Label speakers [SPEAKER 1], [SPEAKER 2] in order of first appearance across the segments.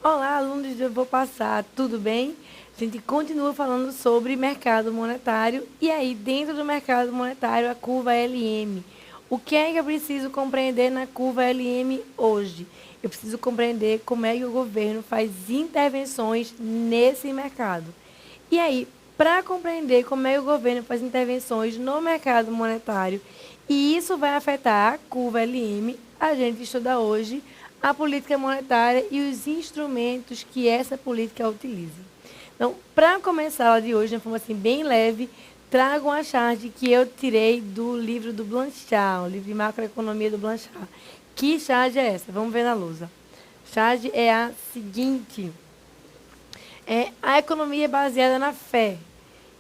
[SPEAKER 1] Olá, alunos, eu vou passar, tudo bem? A gente continua falando sobre mercado monetário e aí dentro do mercado monetário a curva LM. O que é que eu preciso compreender na curva LM hoje? Eu preciso compreender como é que o governo faz intervenções nesse mercado. E aí, para compreender como é que o governo faz intervenções no mercado monetário e isso vai afetar a curva LM, a gente estuda hoje a política monetária e os instrumentos que essa política utiliza. Então, para começar a aula de hoje, de uma forma assim, bem leve, trago uma charge que eu tirei do livro do Blanchard, o livro de macroeconomia do Blanchard. Que charge é essa? Vamos ver na lousa. Charge é a seguinte. A economia é baseada na fé.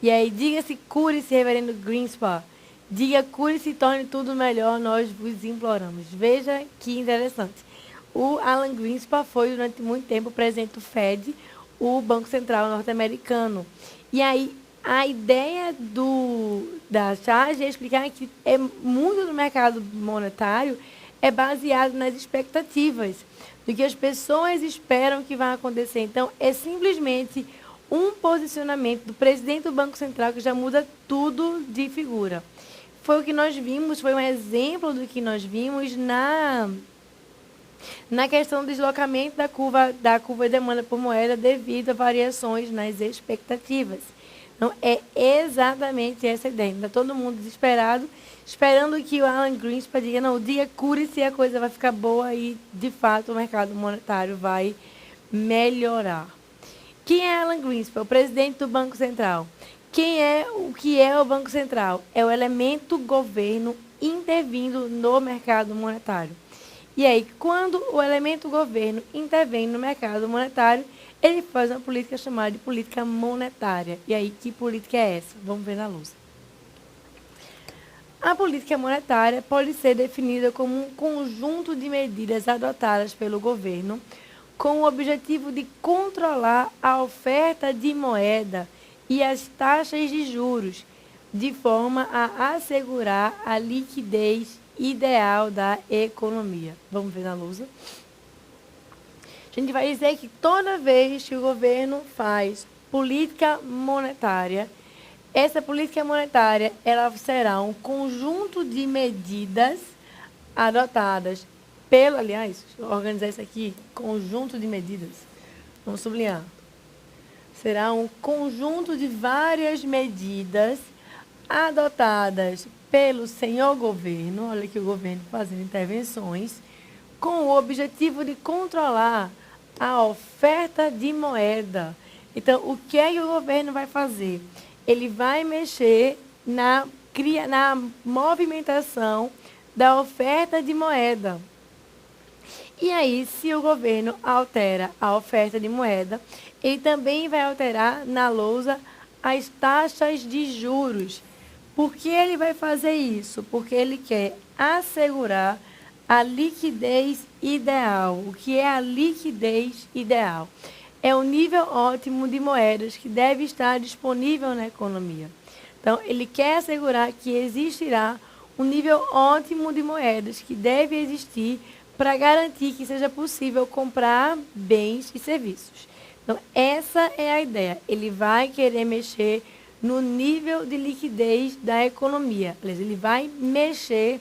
[SPEAKER 1] E aí, diga-se, cure-se, reverendo Greenspan. Diga, cure-se e torne tudo melhor, nós vos imploramos. Veja que interessante. O Alan Greenspan foi, durante muito tempo, presidente do Fed, o Banco Central norte-americano. E aí, a ideia da charge é explicar que muito do mercado monetário é baseado nas expectativas, do que as pessoas esperam que vai acontecer. Então, é simplesmente um posicionamento do presidente do Banco Central que já muda tudo de figura. Foi o que nós vimos, foi um exemplo do que nós vimos na questão do deslocamento da curva de demanda por moeda devido a variações nas expectativas. Então, é exatamente essa ideia. Está todo mundo desesperado, esperando que o Alan Greenspan diga, não, o dia cure-se e a coisa vai ficar boa e, de fato, o mercado monetário vai melhorar. Quem é Alan Greenspan? O presidente do Banco Central. O que é o Banco Central? É o elemento governo intervindo no mercado monetário. E aí, quando o elemento governo intervém no mercado monetário, ele faz uma política chamada de política monetária. E aí, que política é essa? Vamos ver na luz. A política monetária pode ser definida como um conjunto de medidas adotadas pelo governo com o objetivo de controlar a oferta de moeda e as taxas de juros, de forma a assegurar a liquidez ideal da economia. Vamos ver na lousa. A gente vai dizer que toda vez que o governo faz política monetária, essa política monetária ela será um conjunto de medidas adotadas aliás, deixa eu organizar isso aqui, conjunto de medidas. Vamos sublinhar. Será um conjunto de várias medidas adotadas pelo senhor governo, olha aqui o governo fazendo intervenções, com o objetivo de controlar a oferta de moeda. Então, o que é que o governo vai fazer? Ele vai mexer na movimentação da oferta de moeda. E aí, se o governo altera a oferta de moeda, ele também vai alterar na lousa as taxas de juros. Por que ele vai fazer isso? Porque ele quer assegurar a liquidez ideal. O que é a liquidez ideal? É o nível ótimo de moedas que deve estar disponível na economia. Então, ele quer assegurar que existirá um nível ótimo de moedas que deve existir para garantir que seja possível comprar bens e serviços. Então, essa é a ideia. Ele vai querer mexer no nível de liquidez da economia. Ele vai mexer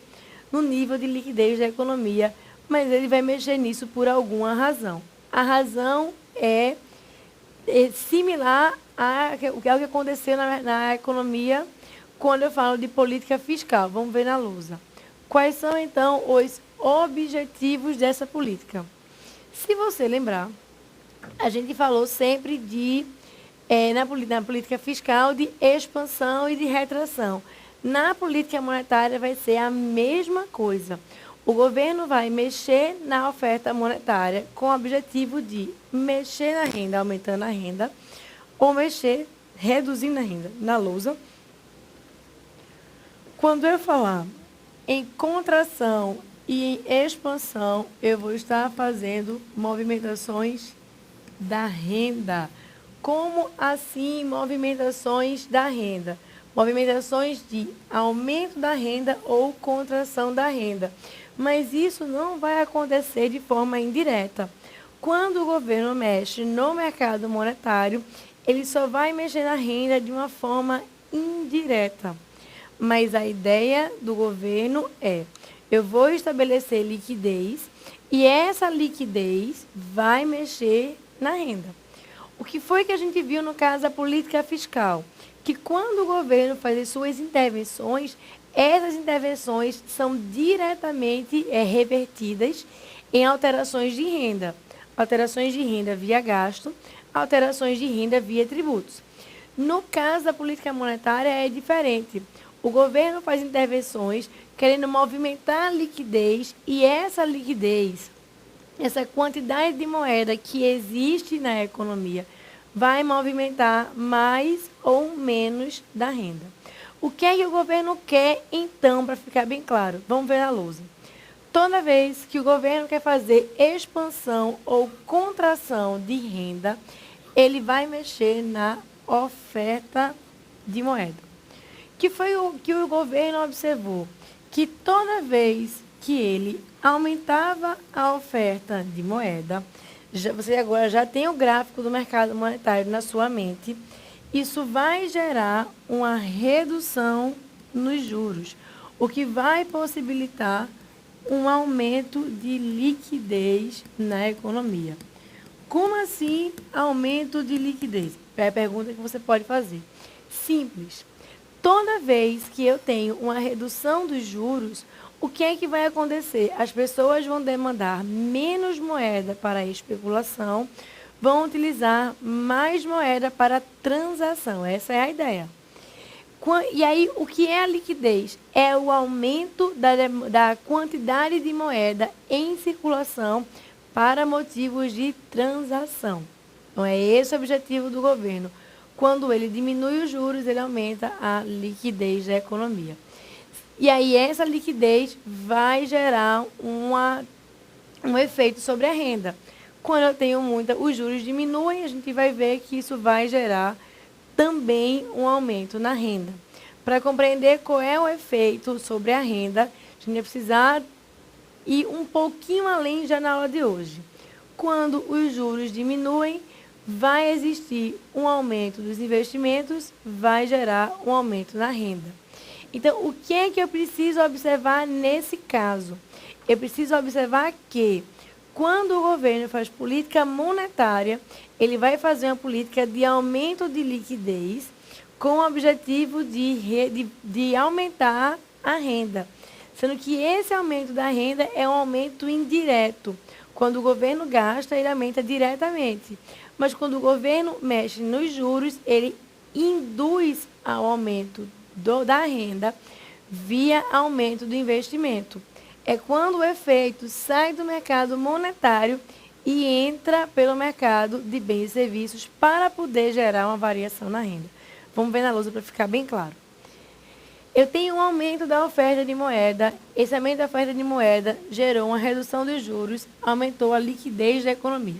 [SPEAKER 1] no nível de liquidez da economia, mas ele vai mexer nisso por alguma razão. A razão é similar ao que aconteceu na economia quando eu falo de política fiscal. Vamos ver na lousa. Quais são, então, os objetivos dessa política? Se você lembrar, a gente falou sempre na política fiscal de expansão e de retração. Na política monetária vai ser a mesma coisa. O governo vai mexer na oferta monetária com o objetivo de mexer na renda, aumentando a renda, ou mexer, reduzindo a renda. Na lousa, quando eu falar em contração e em expansão, eu vou estar fazendo movimentações da renda. Como assim movimentações da renda? Movimentações de aumento da renda ou contração da renda. Mas isso não vai acontecer de forma indireta. Quando o governo mexe no mercado monetário, ele só vai mexer na renda de uma forma indireta. Mas a ideia do governo é: eu vou estabelecer liquidez e essa liquidez vai mexer na renda. O que foi que a gente viu no caso da política fiscal? Que quando o governo faz as suas intervenções, essas intervenções são diretamente revertidas em alterações de renda. Alterações de renda via gasto, alterações de renda via tributos. No caso da política monetária é diferente. O governo faz intervenções querendo movimentar a liquidez e essa liquidez, essa quantidade de moeda que existe na economia, vai movimentar mais ou menos da renda. O que é que o governo quer, então, para ficar bem claro? Vamos ver na lousa. Toda vez que o governo quer fazer expansão ou contração de renda, ele vai mexer na oferta de moeda. Que foi o que o governo observou? Que toda vez que ele aumentava a oferta de moeda, você agora já tem o gráfico do mercado monetário na sua mente, isso vai gerar uma redução nos juros, o que vai possibilitar um aumento de liquidez na economia. Como assim aumento de liquidez? É a pergunta que você pode fazer. Simples. Toda vez que eu tenho uma redução dos juros, o que é que vai acontecer? As pessoas vão demandar menos moeda para a especulação, vão utilizar mais moeda para transação. Essa é a ideia. E aí, o que é a liquidez? É o aumento da quantidade de moeda em circulação para motivos de transação. Então, é esse o objetivo do governo. Quando ele diminui os juros, ele aumenta a liquidez da economia. E aí, essa liquidez vai gerar um efeito sobre a renda. Quando eu tenho os juros diminuem, a gente vai ver que isso vai gerar também um aumento na renda. Para compreender qual é o efeito sobre a renda, a gente vai precisar ir um pouquinho além já na aula de hoje. Quando os juros diminuem, vai existir um aumento dos investimentos, vai gerar um aumento na renda. Então, o que é que eu preciso observar nesse caso? Eu preciso observar que, quando o governo faz política monetária, ele vai fazer uma política de aumento de liquidez com o objetivo de aumentar a renda. Sendo que esse aumento da renda é um aumento indireto. Quando o governo gasta, ele aumenta diretamente. Mas quando o governo mexe nos juros, ele induz ao aumento da renda via aumento do investimento. É quando o efeito sai do mercado monetário e entra pelo mercado de bens e serviços para poder gerar uma variação na renda. Vamos ver na lousa para ficar bem claro. Eu tenho um aumento da oferta de moeda. Esse aumento da oferta de moeda gerou uma redução dos juros, aumentou a liquidez da economia.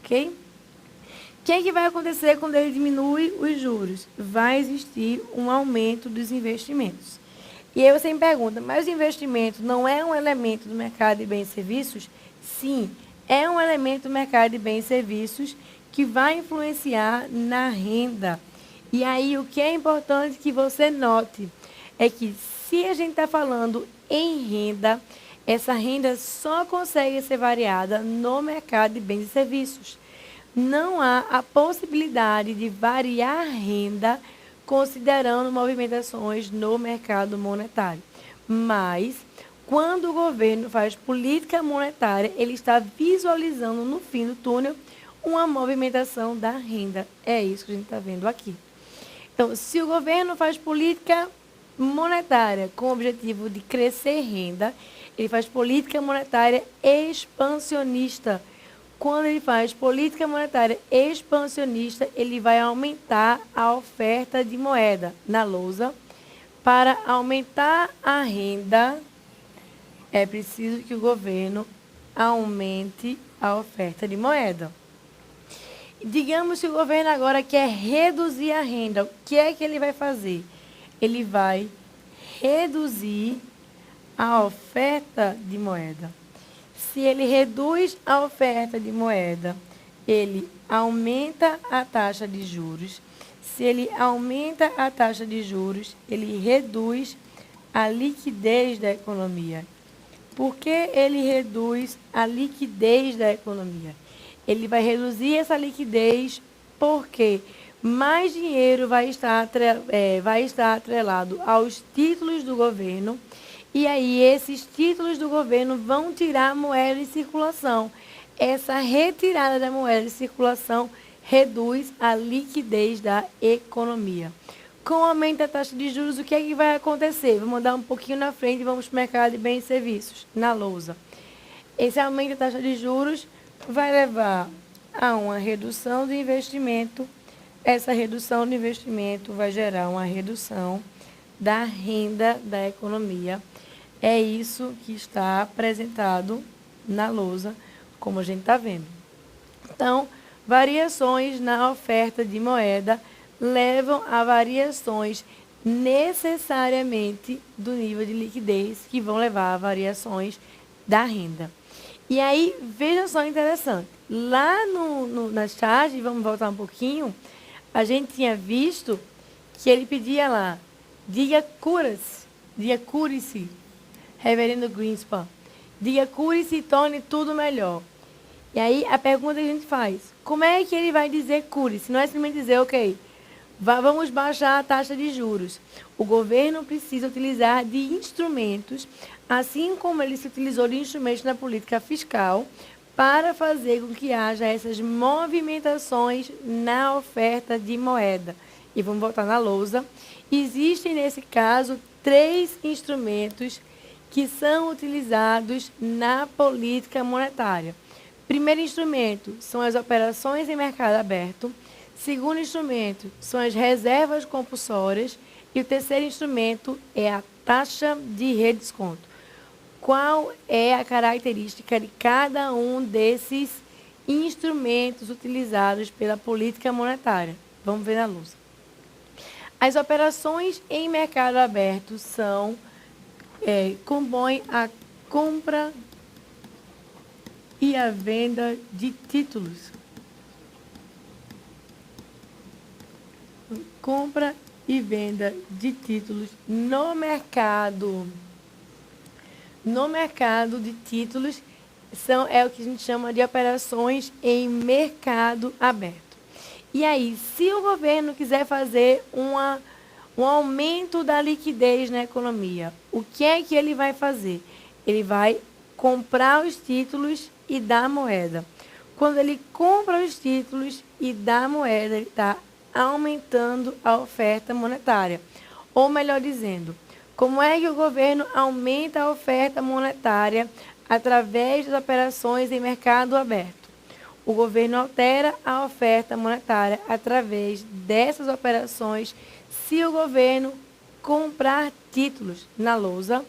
[SPEAKER 1] Ok? O que é que vai acontecer quando ele diminui os juros? Vai existir um aumento dos investimentos. E aí você me pergunta, mas o investimento não é um elemento do mercado de bens e serviços? Sim, é um elemento do mercado de bens e serviços que vai influenciar na renda. E aí o que é importante que você note é que se a gente está falando em renda, essa renda só consegue ser variada no mercado de bens e serviços. Não há a possibilidade de variar a renda considerando movimentações no mercado monetário. Mas, quando o governo faz política monetária, ele está visualizando no fim do túnel uma movimentação da renda. É isso que a gente está vendo aqui. Então, se o governo faz política monetária com o objetivo de crescer renda, ele faz política monetária expansionista. Quando ele faz política monetária expansionista, ele vai aumentar a oferta de moeda na lousa. Para aumentar a renda, é preciso que o governo aumente a oferta de moeda. Digamos que o governo agora quer reduzir a renda. O que é que ele vai fazer? Ele vai reduzir a oferta de moeda. Se ele reduz a oferta de moeda, ele aumenta a taxa de juros. Se ele aumenta a taxa de juros, ele reduz a liquidez da economia. Por que ele reduz a liquidez da economia? Ele vai reduzir essa liquidez porque mais dinheiro vai estar atrelado aos títulos do governo, e aí esses títulos do governo vão tirar a moeda de circulação. Essa retirada da moeda de circulação reduz a liquidez da economia. Com o aumento da taxa de juros, o que é que vai acontecer? Vamos andar um pouquinho na frente e vamos para o mercado de bens e serviços, na lousa. Esse aumento da taxa de juros vai levar a uma redução do investimento. Essa redução do investimento vai gerar uma redução da renda da economia. É isso que está apresentado na lousa, como a gente está vendo. Então, variações na oferta de moeda levam a variações necessariamente do nível de liquidez, que vão levar a variações da renda. E aí, veja só interessante, lá na charge, vamos voltar um pouquinho, a gente tinha visto que ele pedia lá, diga cure-se, Reverendo Greenspan, diga cure-se e torne tudo melhor. E aí, a pergunta que a gente faz, como é que ele vai dizer cure-se? Não é simplesmente dizer, ok, vamos baixar a taxa de juros. O governo precisa utilizar de instrumentos, assim como ele se utilizou de instrumentos na política fiscal, para fazer com que haja essas movimentações na oferta de moeda. E vamos voltar na lousa. Existem, nesse caso, 3 instrumentos que são utilizados na política monetária. Primeiro instrumento são as operações em mercado aberto. Segundo instrumento são as reservas compulsórias. E o terceiro instrumento é a taxa de redesconto. Qual é a característica de cada um desses instrumentos utilizados pela política monetária? Vamos ver na luz. As operações em mercado aberto compõem a compra e a venda de títulos. Compra e venda de títulos no mercado. No mercado de títulos é o que a gente chama de operações em mercado aberto. E aí, se o governo quiser fazer um aumento da liquidez na economia, o que é que ele vai fazer? Ele vai comprar os títulos e dar moeda. Quando ele compra os títulos e dá moeda, ele está aumentando a oferta monetária. Ou melhor dizendo, como é que o governo aumenta a oferta monetária através das operações em mercado aberto? O governo altera a oferta monetária através dessas operações se o governo comprar títulos na lousa.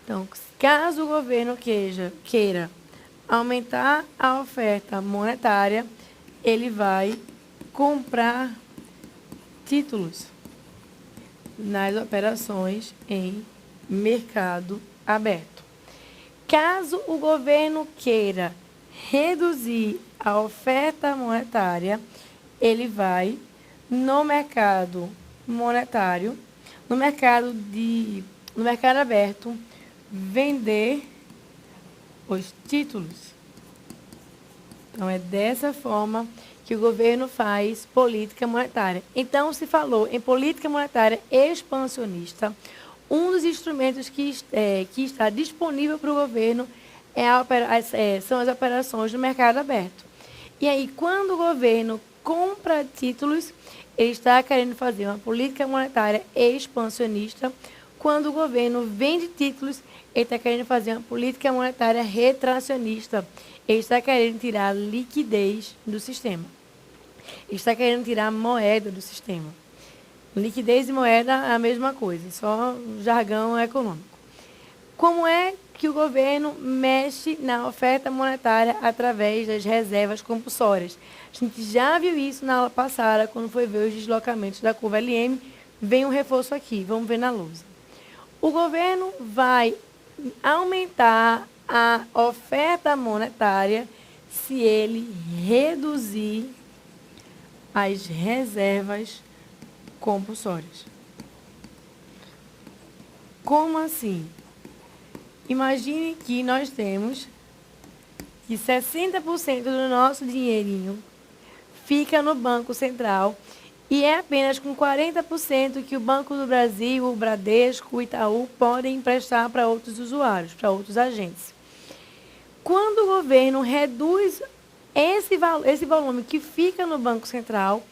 [SPEAKER 1] Então, caso o governo queira aumentar a oferta monetária, ele vai comprar títulos nas operações em mercado aberto. Caso o governo queira reduzir a oferta monetária, ele vai no mercado monetário, no mercado aberto, vender os títulos. Então, é dessa forma que o governo faz política monetária. Então, se falou em política monetária expansionista, um dos instrumentos que está disponível para o governo são as operações no mercado aberto. E aí, quando o governo compra títulos, ele está querendo fazer uma política monetária expansionista. Quando o governo vende títulos, ele está querendo fazer uma política monetária retracionista. Ele está querendo tirar a liquidez do sistema. Ele está querendo tirar a moeda do sistema. Liquidez e moeda é a mesma coisa, só jargão econômico. Como é que o governo mexe na oferta monetária através das reservas compulsórias? A gente já viu isso na aula passada, quando foi ver os deslocamentos da curva LM. Vem um reforço aqui, vamos ver na lousa. O governo vai aumentar a oferta monetária se ele reduzir as reservas compulsórias. Como assim? Imagine que nós temos que 60% do nosso dinheirinho fica no Banco Central e é apenas com 40% que o Banco do Brasil, o Bradesco, o Itaú podem emprestar para outros usuários, para outros agentes. Quando o governo reduz esse volume que fica no Banco Central,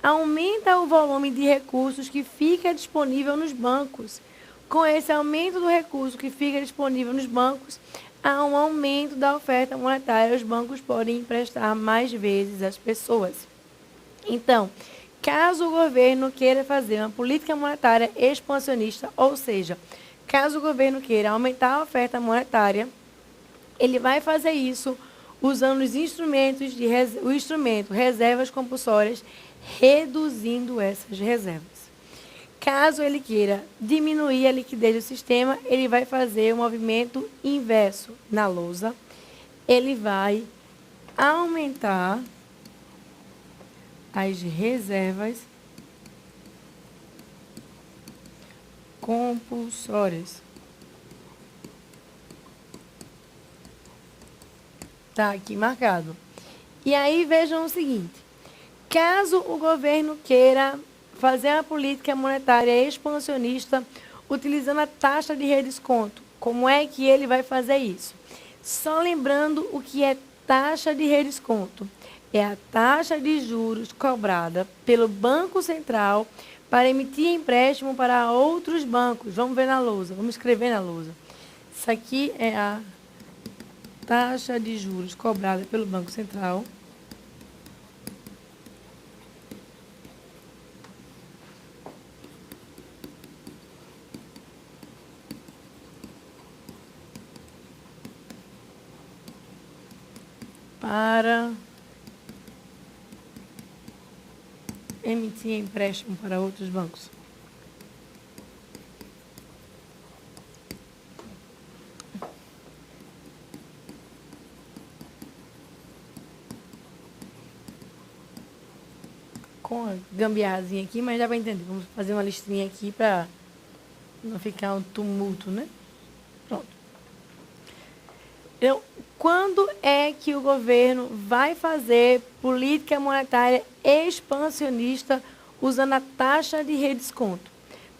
[SPEAKER 1] aumenta o volume de recursos que fica disponível nos bancos. Com esse aumento do recurso que fica disponível nos bancos, há um aumento da oferta monetária. Os bancos podem emprestar mais vezes às pessoas. Então, caso o governo queira fazer uma política monetária expansionista, ou seja, caso o governo queira aumentar a oferta monetária, ele vai fazer isso usando os instrumentos o instrumento reservas compulsórias, reduzindo essas reservas. Caso ele queira diminuir a liquidez do sistema, ele vai fazer o movimento inverso na lousa. Ele vai aumentar as reservas compulsórias. Está aqui marcado. E aí vejam o seguinte: caso o governo queira fazer uma política monetária expansionista utilizando a taxa de redesconto, como é que ele vai fazer isso? Só lembrando o que é taxa de redesconto. É a taxa de juros cobrada pelo Banco Central para emitir empréstimo para outros bancos. Vamos ver na lousa, vamos escrever na lousa. Isso aqui é a taxa de juros cobrada pelo Banco Central para emitir empréstimo para outros bancos. Com a gambiarrazinha aqui, mas dá para entender. Vamos fazer uma listinha aqui para não ficar um tumulto, né? Pronto. Então, quando é que o governo vai fazer política monetária expansionista usando a taxa de redesconto?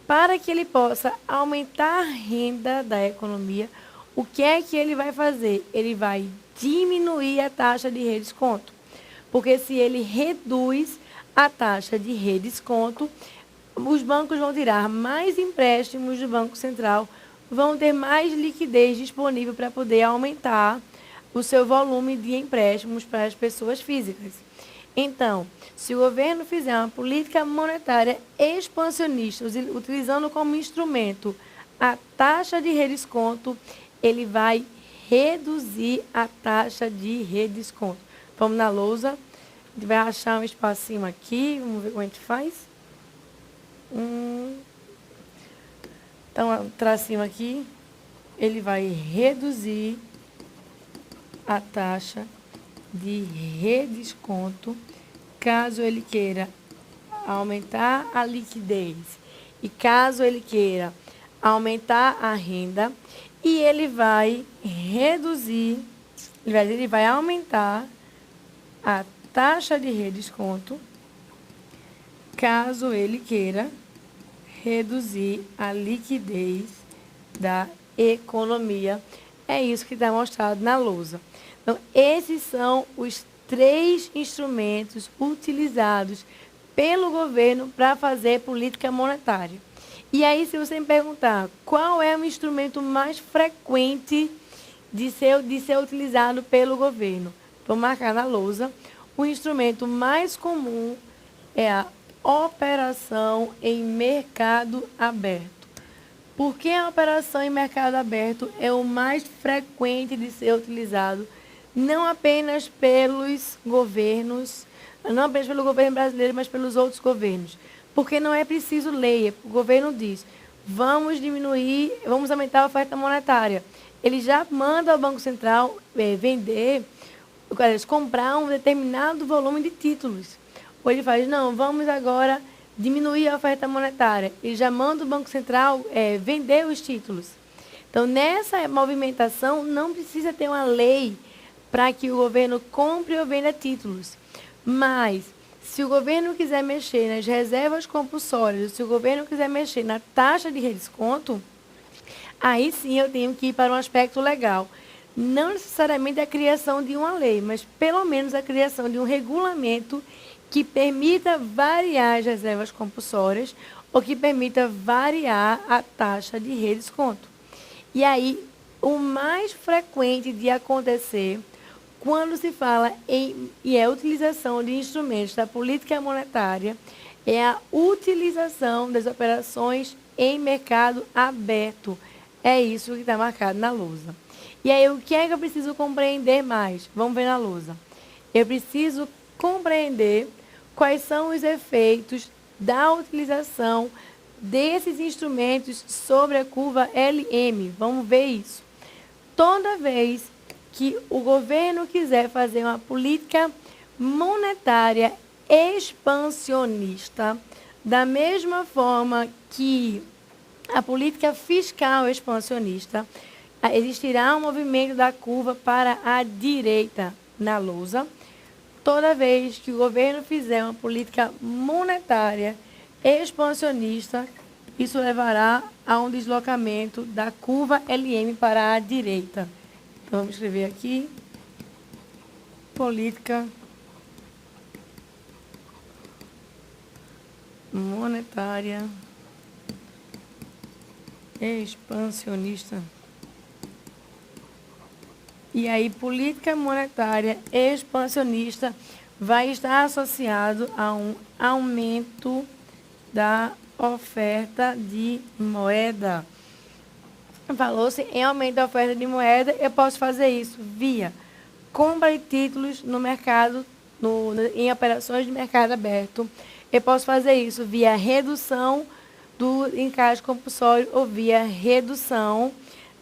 [SPEAKER 1] Para que ele possa aumentar a renda da economia, o que é que ele vai fazer? Ele vai diminuir a taxa de redesconto. Porque se ele reduz a taxa de redesconto, os bancos vão tirar mais empréstimos do Banco Central, vão ter mais liquidez disponível para poder aumentar o seu volume de empréstimos para as pessoas físicas. Então, se o governo fizer uma política monetária expansionista, utilizando como instrumento a taxa de redesconto, ele vai reduzir a taxa de redesconto. Vamos na lousa, a gente vai achar um espacinho aqui, vamos ver como a gente faz. Então, um tracinho aqui, ele vai reduzir a taxa de redesconto, caso ele queira aumentar a liquidez e caso ele queira aumentar a renda, e ele vai reduzir, ele vai aumentar a taxa de redesconto, caso ele queira reduzir a liquidez da economia. É isso que está mostrado na lousa. Então, esses são os 3 instrumentos utilizados pelo governo para fazer política monetária. E aí, se você me perguntar qual é o instrumento mais frequente de ser utilizado pelo governo, vou marcar na lousa. O instrumento mais comum é a operação em mercado aberto. Por que a operação em mercado aberto é o mais frequente de ser utilizado, não apenas pelos governos, não apenas pelo governo brasileiro, mas pelos outros governos? Porque não é preciso lei. O governo diz, vamos aumentar a oferta monetária. ele já manda ao Banco Central comprar um determinado volume de títulos. Ou ele faz, não, vamos agora diminuir a oferta monetária. Ele já manda o Banco Central vender os títulos. Então, nessa movimentação, não precisa ter uma lei para que o governo compre ou venda títulos. Mas, se o governo quiser mexer nas reservas compulsórias, se o governo quiser mexer na taxa de redesconto, aí sim eu tenho que ir para um aspecto legal. Não necessariamente a criação de uma lei, mas pelo menos a criação de um regulamento que permita variar as reservas compulsórias ou que permita variar a taxa de redesconto. E aí, o mais frequente de acontecer quando se fala em a utilização de instrumentos da política monetária é a utilização das operações em mercado aberto. É isso que está marcado na lousa. E aí, o que é que eu preciso compreender mais? Vamos ver na lousa. Eu preciso compreender quais são os efeitos da utilização desses instrumentos sobre a curva LM. Vamos ver isso. Toda vez que o governo quiser fazer uma política monetária expansionista, da mesma forma que a política fiscal expansionista, existirá um movimento da curva para a direita na lousa. Toda vez que o governo fizer uma política monetária expansionista, isso levará a um deslocamento da curva LM para a direita. Então, vamos escrever aqui, política monetária expansionista. E aí, política monetária expansionista vai estar associado a um aumento da oferta de moeda. Falou-se em aumento da oferta de moeda, eu posso fazer isso via compra de títulos no mercado, em operações de mercado aberto. Eu posso fazer isso via redução do encaixe compulsório ou via redução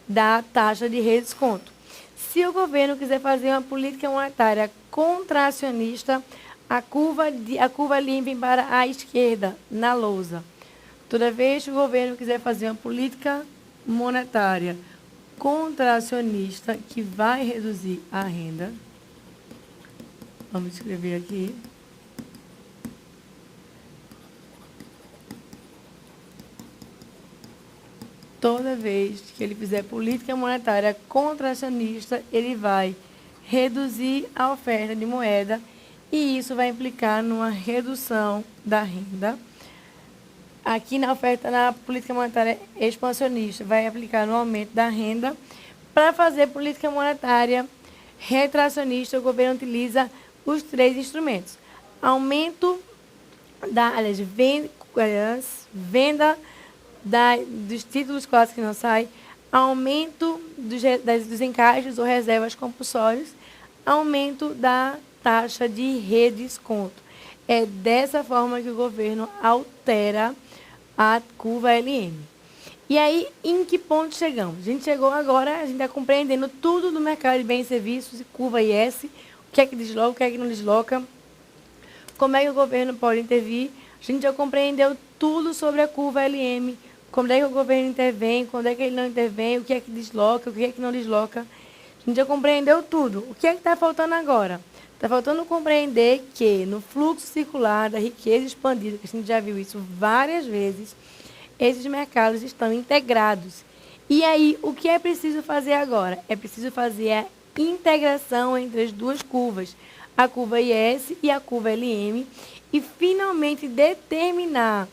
[SPEAKER 1] da taxa de redesconto. Se o governo quiser fazer uma política monetária contracionista, a curva limpa para a esquerda, na lousa. Toda vez que o governo quiser fazer uma política monetária contracionista, que vai reduzir a renda, vamos escrever aqui, toda vez que ele fizer política monetária contracionista, ele vai reduzir a oferta de moeda e isso vai implicar numa redução da renda. Aqui na política monetária expansionista, vai aplicar no aumento da renda. Para fazer política monetária retracionista, o governo utiliza os 3 instrumentos. Aumento venda dos títulos clássicos que não saem, aumento dos encaixes ou reservas compulsórias, aumento da taxa de redesconto. É dessa forma que o governo altera a curva LM. E aí, em que ponto chegamos? A gente chegou agora, a gente está compreendendo tudo do mercado de bens e serviços, curva IS, o que é que desloca, o que é que não desloca, como é que o governo pode intervir. A gente já compreendeu tudo sobre a curva LM, como é que o governo intervém, quando é que ele não intervém, o que é que desloca, o que é que não desloca. A gente já compreendeu tudo. O que é que está faltando agora? Está faltando compreender que no fluxo circular da riqueza expandida, que a gente já viu isso várias vezes, esses mercados estão integrados. E aí, o que é preciso fazer agora? É preciso fazer a integração entre as duas curvas, a curva IS e a curva LM, e finalmente determinar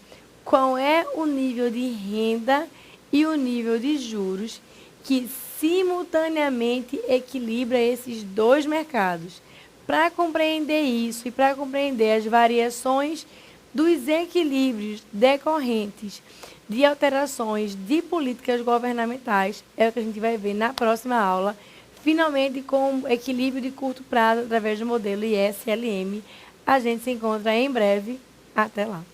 [SPEAKER 1] qual é o nível de renda e o nível de juros que simultaneamente equilibra esses dois mercados. Para compreender isso e para compreender as variações dos equilíbrios decorrentes de alterações de políticas governamentais, é o que a gente vai ver na próxima aula, finalmente com o equilíbrio de curto prazo através do modelo ISLM. A gente se encontra em breve. Até lá!